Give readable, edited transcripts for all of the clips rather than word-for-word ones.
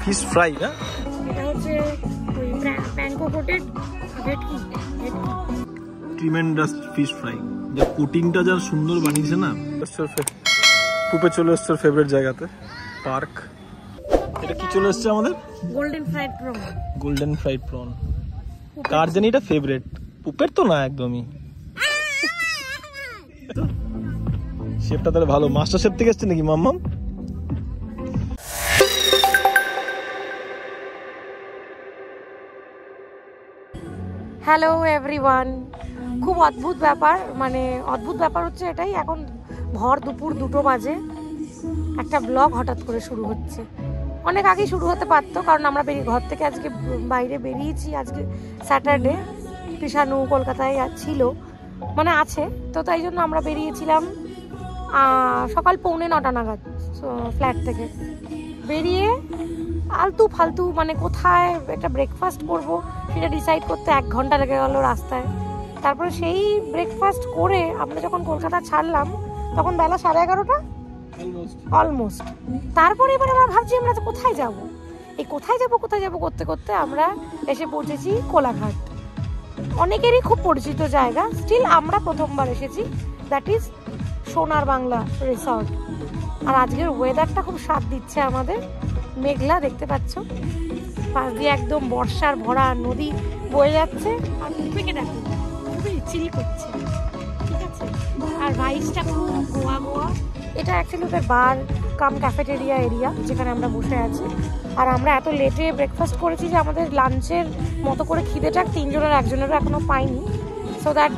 Fish fry না, এটা হচ্ছে ওই প্যানকো কোটেড ভেটকি। ট্রিমেন্ডাস ফিশ ফ্রাই, যা কোটিংটা যা সুন্দর বানিয়েছে না। পুপে চলে এসছে ফেভারিট জায়গাতে, পার্ক। এটা কি চলে এসছে আমাদের? Golden fried prawn. Golden fried prawn কার জানি এটা ফেভারিট, পুপের তো না একদমই। শেফটা তাহলে ভালো, মাস্টার শেফ থেকে এসছে নাকি মাম্মাম? হ্যালো এভরিওয়ান, খুব অদ্ভুত ব্যাপার, মানে অদ্ভুত ব্যাপার হচ্ছে এটাই, এখন ভর দুপুর 2টো বাজে, একটা ব্লগ হঠাৎ করে শুরু হচ্ছে। অনেক আগেই শুরু হতে পারতো, কারণ আমরা ঘর থেকে আজকে বাইরে বেরিয়েছি। আজকে স্যাটারডে, কৃষাণু কলকাতায় ছিল, মানে আছে তো, তাই জন্য আমরা বেরিয়েছিলাম সকাল 9:45 নাগাদ ফ্ল্যাট থেকে বেরিয়ে। আলতু ফালতু মানে কোথায় একটা ব্রেকফাস্ট করব সেটা ডিসাইড করতে 1 ঘন্টা লেগে গেল রাস্তায়। তারপরে সেই ব্রেকফাস্ট করে আমরা যখন কলকাতা ছাড়লাম তখন বেলা 11:30 অলমোস্ট। তারপরে এবার আমরা ভাবছি আমরা কোথায় যাব, এই কোথায় যাব করতে করতে আমরা এসে পৌঁছেছি কোলাঘাট। অনেকেরই খুব পরিচিত জায়গা, স্টিল আমরা প্রথমবার এসেছি। দ্যাট ইজ সোনার বাংলা রিসর্ট। আর আজকের ওয়েদারটা খুব স্বাদ দিচ্ছে আমাদের, মেঘলা দেখতে পাচ্ছ, পাশ দিয়ে একদম বর্ষার ভরা নদী বয়ে যাচ্ছে। আর পুপেকে দেখো খুবই চিল করছে, ঠিক আছে। আর রাইসটা খুব গোয়া গোয়া। এটা অ্যাকচুয়ালি ওদের বার কাম ক্যাফেটেরিয়া এরিয়া যেখানে আমরা বসে আছি। আর আমরা এত লেটে ব্রেকফাস্ট করেছি যে আমাদের লাঞ্চের মতো করে খিদেটা 3 জনের 1 জনেরও এখনও পাইনি। সো দ্যাট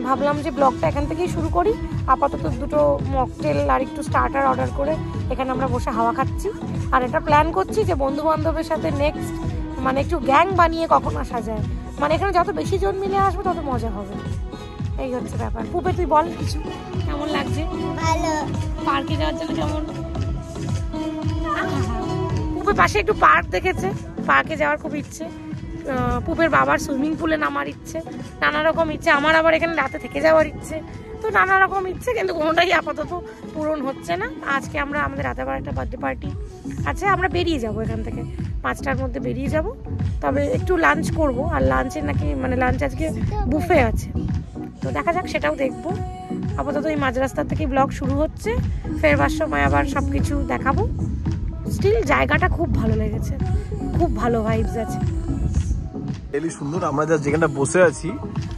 ভাবলাম যে ব্লগটা এখান থেকেই শুরু করি। আপাতত 2টো মকটেল আর একটু স্টার্টার অর্ডার করে এখানে আমরা বসে হাওয়া খাচ্ছি। আর এটা প্ল্যান করছি যে বন্ধু বান্ধবের সাথে নেক্সট মানে একটু গ্যাং বানিয়ে কখন আসা যায়, মানে এখানে যত বেশি জন মিলে আসবে তত মজা হবে, এই হচ্ছে ব্যাপার। পুপে তুই বল কিছু, কেমন লাগছে? ভালো। পার্কে যাওয়ার জন্য কেমন? পুপের পাশে একটু পার্ক দেখেছে, পার্কে যাওয়ার খুব ইচ্ছে। পুপের বাবার সুইমিং পুলে নামার ইচ্ছে, নানা রকম ইচ্ছে। আমার আবার এখানে রাতে থেকে যাওয়ার ইচ্ছে, তো নানা রকম ইচ্ছে, কিন্তু কোনোটাই আপাতত পূরণ হচ্ছে না। আজকে আমরা আমাদের রাতেবার একটা বার্থডে পার্টি আছে, আমরা বেরিয়ে যাব এখান থেকে 5টার মধ্যে বেরিয়ে যাব। তবে একটু লাঞ্চ করব, আর লাঞ্চে নাকি মানে লাঞ্চ আজকে বুফে আছে, তো দেখা যাক, সেটাও দেখবো। আপাতত এই মাঝ রাস্তা থেকে ব্লগ শুরু হচ্ছে, ফেরবার সময় আবার সব কিছু দেখাবো। স্টিল জায়গাটা খুব ভালো লেগেছে, খুব ভালো ভাইবস আছে, এলি সুন্দর। আমরা যা যেখানটা বসে আছি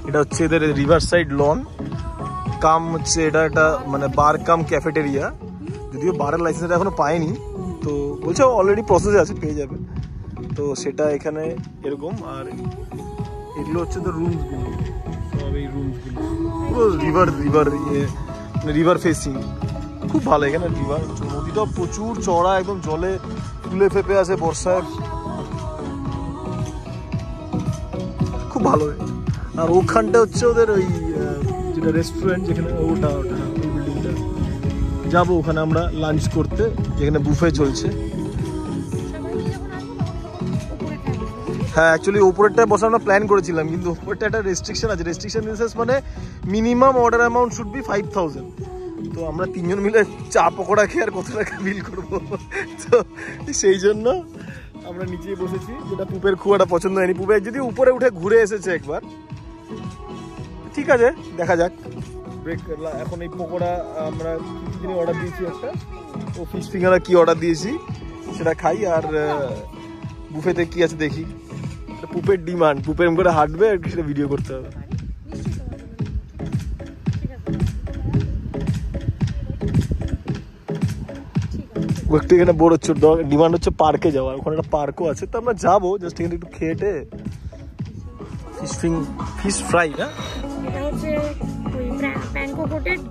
এটা হচ্ছে এদের রিভার সাইড লন কাম, হচ্ছে এটা একটা মানে বার কাম ক্যাফেটেরিয়া। যদিও বারের লাইসেন্সটা এখনো পায়নি, তো বলছে অলরেডি প্রসেসে আছে, পেয়ে যাবে। তো সেটা এখানে এরকম। আর এগুলো হচ্ছে তো রুমসগুলো, সব এই রুমসগুলো পুরো রিভার ফেসিং, খুব ভালো এখানে রিভার। নদীটাও প্রচুর চড়া, একদম জলে ফুলে ফেপে আছে বর্ষায়, খুব ভালো। আর ওখানটা হচ্ছে ওদের ওই যেটা রেস্টুরেন্ট, যেখানে ওটা ওই বিল্ডিংটা যাবো, ওখানে আমরা লাঞ্চ করতে, যেখানে বুফে চলছে। হ্যাঁ, অ্যাকচুয়ালি ওপরেরটায় বসে আমরা প্ল্যান করেছিলাম, কিন্তু ওপরটা একটা রেস্ট্রিকশন আছে। রেস্ট্রিকশন মানে minimum order amount should be 5000। তো আমরা 3 জন মিলে চা পকোড়া খেয়ে আর কত টাকা বিল করবো, তো সেই জন্য আমরা নিচেই বসেছি, যেটা পুপের খুব একটা পছন্দ হয়নি। পুপে যদি উপরে উঠে ঘুরে এসেছে একবার, ঠিক আছে, দেখা যাক। ব্রেক এখন এই পকোড়া আমরা কি জিনিস অর্ডার দিয়েছি, একটা ও ফিশ ফিঙ্গার কি অর্ডার দিয়েছি সেটা খাই। আর বুফেতে কি আছে দেখি। পুপের ডিমান্ড, পুপের করে হাঁটবে আর সেটা ভিডিও করতে হবে। একটু এখানে বোর হচ্ছে, ডিমান্ড হচ্ছে পার্কে যাওয়ার, ওখানে একটা পার্কও আছে, তো আমরা যাবো জাস্ট এখানে একটু খেটে। ফিশ ফ্রাই না, এটা হচ্ছে ওই প্যানকো কোটেড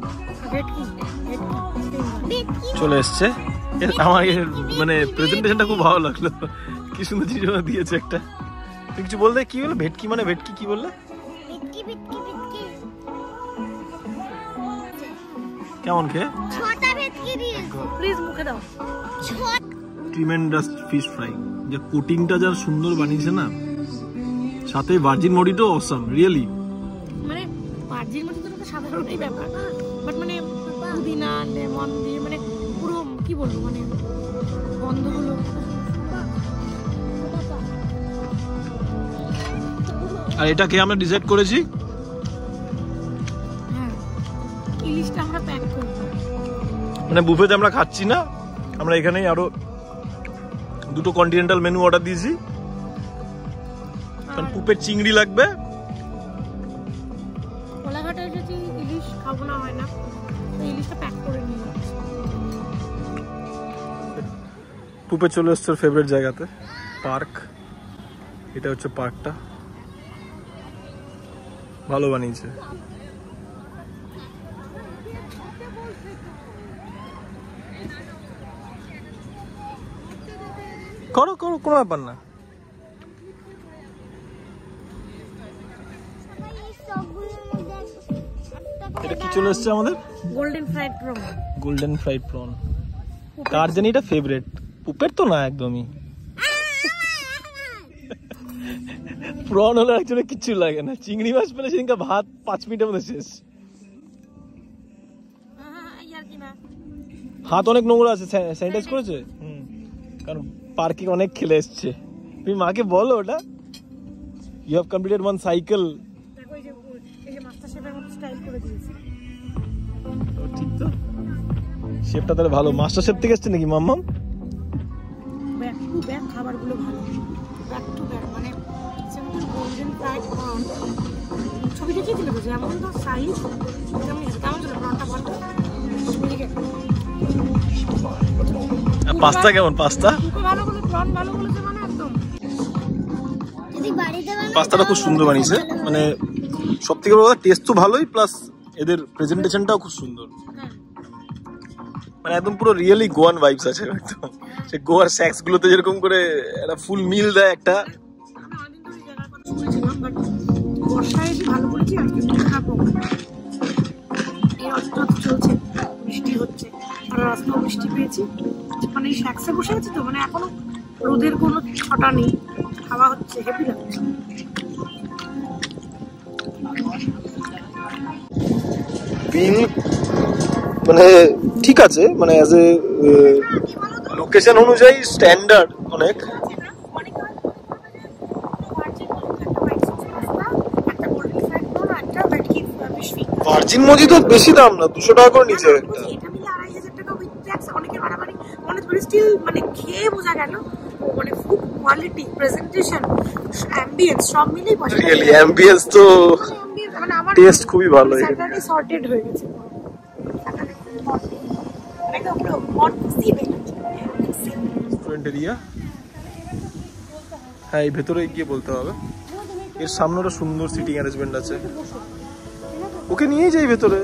ভেটকি। চলে এসছে। আমার মানে প্রেজেন্টেশনটা খুব ভালো লাগলো, কি সুন্দর জিনিস দিয়েছে একটা। তুই কিছু বলতে, কি বললো ভেটকি মানে? ভেটকি কি বললে? কেমন খেয়ে? ছোটা ভেটকি দিয়েছো, প্লিজ মুখে দাও। ট্রিমেন্ডাস ফিশ ফ্রাই, যে কোটিংটা যা সুন্দর বানিয়েছে না, সাথে ভার্জিন মরিটো অসাম, রিয়েলি। মানে ভার্জিন মরিটো তো সাধারণই ব্যাপার, বাট মানে পুদিনা লেমন দিয়ে মানে পুরো কি বলবো, মানে গন্ধগুলো আর এটা খেয়ে আমরা ডিসাইড করেছি ইলিশটা আমরা প্যাক করব, মানে বুফেতে আমরা খাচ্ছি না, আমরা এখানেই আরো দুটো কন্টিনেন্টাল মেনু অর্ডার দিয়েছি। কারণ পুপের চিংড়ি লাগবে, কোলাঘাটে যদি ইলিশ খাবো না হয় না, ইলিশটা প্যাক করে নিয়ে যাচ্ছি। পুপে চলে এসছে ফেভারিট জায়গাতে, পার্ক। এটা হচ্ছে পার্কটা, ভালো বানিয়েছে। করো করো, কোনো ব্যাপার না। এটা কি চলে এসছে আমাদের? Golden fried prawn. Golden fried prawn, কার জানি এটা ফেভারিট, পুপের তো না একদমই। প্রন হলে একজনের কিচ্ছু লাগে না, চিংড়ি মাছ পেলে সেদিনকে ভাত 5 মিনিটের মধ্যে শেষ। হাত অনেক নোংরা আছে, স্যানিটাইজ করেছে। কারণ পার্কিং অনেক খেলে এসছে। তুমি মাকে বলো ওটা, you have completed one cycle. দেখো এই যে মাস্টার শেফের মতো স্টাইল করে দিয়েছে। ঠিক তো, শেফটা তাহলে ভালো। মাস্টার শেফ থেকে এসছে নাকি মাম্মাম? ব্যাক টু ব্যাক খাবারগুলো ভালো, ব্যাক টু ব্যাক। মানে সিম্পল গোল্ডেন ফ্রাইড প্রন, ছবি দেখিয়েছিল তো যেমন তো সাইজ তেমনি আছে। কেমন ছিল প্রনটা বলতো? পাস্তা কেমন? পাস্তা ভালো বলে, প্রন ভালো বলেছে মানে একদম। যদি বাড়িতে বানাই পাস্তাটা খুব সুন্দর বানিয়েছে, মানে সব থেকে বড় কথা টেস্ট তো ভালোই, প্লাস এদের প্রেজেন্টেশনটাও খুব সুন্দর। মানে একদম পুরো রিয়েলি গোয়ান ভাইবস আছে একদম। সে গোয়ার স্যাক্স গুলোতে যেরকম করে একটা ফুল মিল দেয় একটা। বর্ষায় এসে ভালো করেছি, আজকে খাবো। এই অতটা চলছে, বৃষ্টি হচ্ছে, আর রাস্তাও বৃষ্টি পেয়েছি। মানে এই শ্যাক্সে বসে আছি তো, মানে এখনো রোদের কোনো ছটা নেই, হাওয়া হচ্ছে, হেভি লাগছে। বিল মানে ঠিক আছে, মানে অ্যাজ এ লোকেশন অনুযায়ী স্ট্যান্ডার্ড অনেক। ভার্জিন মজি তো বেশি দাম না, 200 টাকা করে নিচে একটা। মানে খেয়ে বোঝা গেল মানে ফুড কোয়ালিটি, প্রেজেন্টেশন, অ্যাম্বিয়েন্স সব মিলেই রিয়েলি অ্যাম্বিয়েন্স তো মানে আমার টেস্ট খুবই ভালো। স্যাটারডে সর্টেড হয়ে গেছে, স্যাটারডে মানে পুরো হট সিনে রেস্টুরেন্ট এরিয়া। হ্যাঁ, এই ভেতরে গিয়ে বলতে হবে। এর সামনে একটা সুন্দর সিটিং অ্যারেঞ্জমেন্ট আছে, ওকে নিয়ে যাই ভেতরে।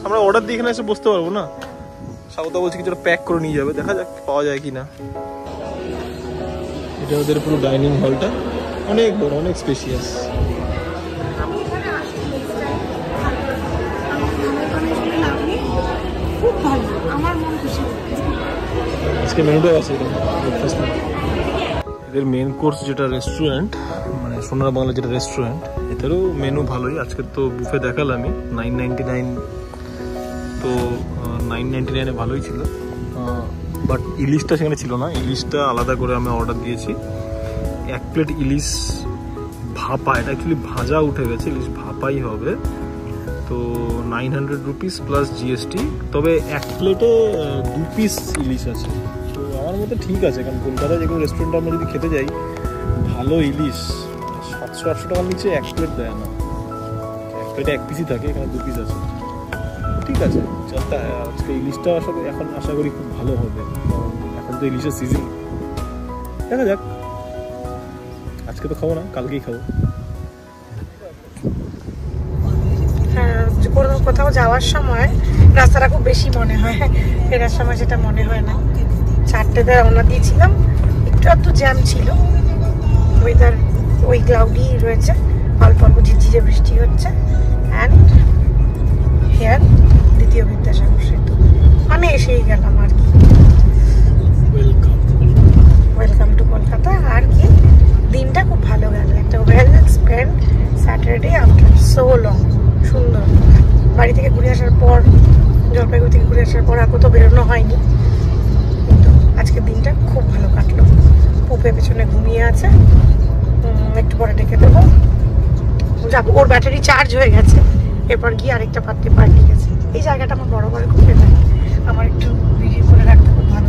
আমরা অর্ডার দিয়ে এখানে এসে বসতে পারবো না? স্বাগত বলছি কিছুটা প্যাক করে নিয়ে যাবে, দেখা যাক পাওয়া যায় কিনা। এটা ওদের পুরো ডাইনিং হলটা অনেক বড়, অনেক স্পেশিয়াস। খুব ভালো, আমার মন খুশি। আজকে মেনুটাও আছে ব্রেকফাস্ট। এদের মেন কোর্স যেটা রেস্টুরেন্ট, মানে সোনার বাংলা যেটা রেস্টুরেন্ট, এদেরও মেনু ভালোই। আজকে তো বুফে দেখালামই, 999। তো 999-এ ভালোই ছিল, বাট ইলিশটা সেখানে ছিল না। ইলিশটা আলাদা করে আমি অর্ডার দিয়েছি। 1 প্লেট ইলিশ ভাপা, এটা অ্যাকচুয়ালি ভাজা উঠে গেছে, ইলিশ ভাপাই হবে। তো 900 রুপিস প্লাস জিএসটি। তবে 1 প্লেটে 2 পিস ইলিশ আছে, তো আমার মতে ঠিক আছে। কারণ কলকাতায় যেগুলো রেস্টুরেন্টে আমরা যদি খেতে যাই, ভালো ইলিশ 700-800 টাকার নিচে 1 প্লেট দেয় না। 1 প্লেটে 1 পিসই থাকে, এখানে 2 পিস আছে, ঠিক আছে চলতে। আজকে ইলিশটা এখন আশা করি খুব ভালো হবে, এখন তো ইলিশের সিজন। দেখা যাক, আজকে তো খাবো না, কালকেই খাবো। হ্যাঁ, কোথাও যাওয়ার সময় রাস্তাটা খুব বেশি মনে হয়, ফেরার সময় সেটা মনে হয় না। 4টেতে রওনা দিয়েছিলাম, একটু জ্যাম ছিল। ওয়েদার ওই ক্লাউডি রয়েছে, অল্প অল্প ঝিরঝিরে বৃষ্টি হচ্ছে। অ্যান্ড হেয়ার দ্বিতীয় বিদ্যাসাগর সেতু, মানে এসেই গেলাম আর কি। Welcome to Kolkata. আর কি দিনটা খুব ভালো গেল, একটা well spend Saturday after so long. সুন্দর, বাড়ি থেকে ঘুরে আসার পর, জলপাইগুড়ি থেকে ঘুরে আসার পর আর কোথাও বেরোনো হয়নি, কিন্তু আজকের দিনটা খুব ভালো কাটলো। পুপে পেছনে ঘুমিয়ে আছে, একটু পরে ডেকে দেবো, যাক, ওর ব্যাটারি চার্জ হয়ে গেছে, এরপর গিয়ে আরেকটা পার্টি আছে। এই জায়গাটা আমার বরাবর খুব ফেভারিট, আমার একটু ভিডিও করে রাখতে খুব ভালো